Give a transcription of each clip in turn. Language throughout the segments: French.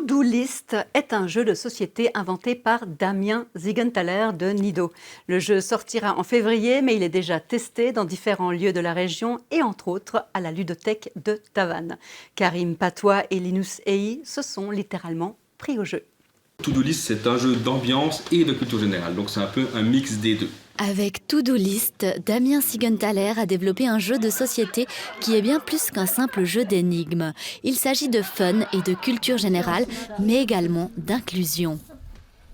To-Do List est un jeu de société inventé par Damien Siegenthaler de Nido. Le jeu sortira en février, mais il est déjà testé dans différents lieux de la région et entre autres à la ludothèque de Tavannes. Karim Patois et Linus Ei se sont littéralement pris au jeu. To-Do List, c'est un jeu d'ambiance et de culture générale, donc c'est un peu un mix des deux. Avec To-Do List, Damien Siegenthaler a développé un jeu de société qui est bien plus qu'un simple jeu d'énigmes. Il s'agit de fun et de culture générale, mais également d'inclusion.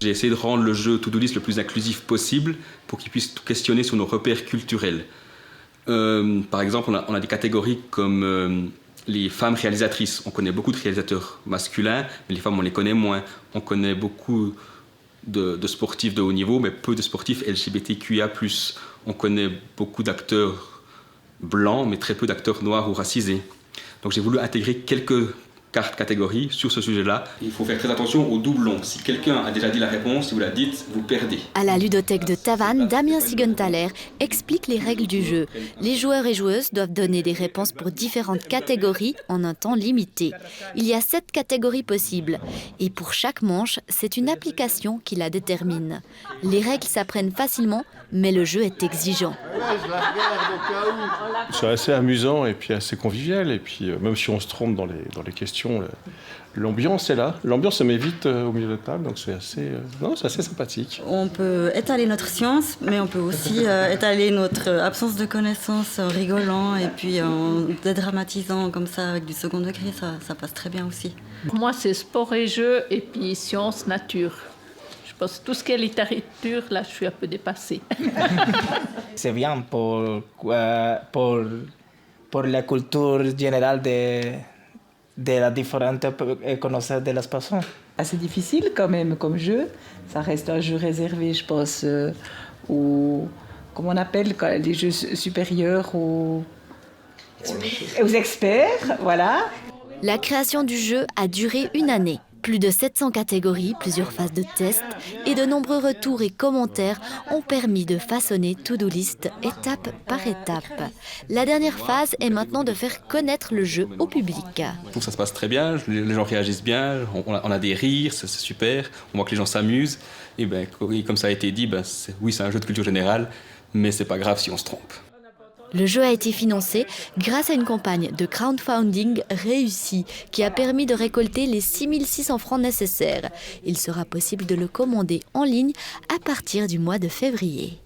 J'ai essayé de rendre le jeu To-Do List le plus inclusif possible pour qu'il puisse tout questionner sur nos repères culturels. Par exemple, on a des catégories comme les femmes réalisatrices. On connaît beaucoup de réalisateurs masculins, mais les femmes, on les connaît moins. On connaît beaucoup de sportifs de haut niveau, mais peu de sportifs LGBTQIA+. On connaît beaucoup d'acteurs blancs, mais très peu d'acteurs noirs ou racisés. Donc j'ai voulu intégrer quelques cartes catégories sur ce sujet-là. Il faut faire très attention aux doublons. Si quelqu'un a déjà dit la réponse, si vous la dites, vous perdez. À la ludothèque de Tavannes, Damien Siegenthaler explique les règles du jeu. Les joueurs et joueuses doivent donner des réponses pour différentes catégories en un temps limité. Il y a 7 catégories possibles. Et pour chaque manche, c'est une application qui la détermine. Les règles s'apprennent facilement, mais le jeu est exigeant. C'est assez amusant et puis assez convivial. Et puis même si on se trompe dans les questions, l'ambiance est là. L'ambiance se met vite au milieu de la table, donc c'est assez sympathique. On peut étaler notre science, mais on peut aussi étaler notre absence de connaissances en rigolant et puis en dédramatisant comme ça avec du second degré, ça passe très bien aussi. Pour moi, c'est sport et jeu et puis science, nature. Je pense que tout ce qui est littérature, là, je suis un peu dépassée. C'est bien pour la culture générale de la différente connaissances de las personnes. Assez difficile quand même comme jeu. Ça reste un jeu réservé, je pense, aux, comment on appelle, les jeux supérieurs, aux experts, voilà. La création du jeu a duré une année. Plus de 700 catégories, plusieurs phases de tests et de nombreux retours et commentaires ont permis de façonner To-Do List étape par étape. La dernière phase est maintenant de faire connaître le jeu au public. Je trouve que ça se passe très bien, les gens réagissent bien, on a des rires, c'est super, on voit que les gens s'amusent. Et comme ça a été dit, oui, c'est un jeu de culture générale, mais c'est pas grave si on se trompe. Le jeu a été financé grâce à une campagne de crowdfunding réussie qui a permis de récolter les 6 600 francs nécessaires. Il sera possible de le commander en ligne à partir du mois de février.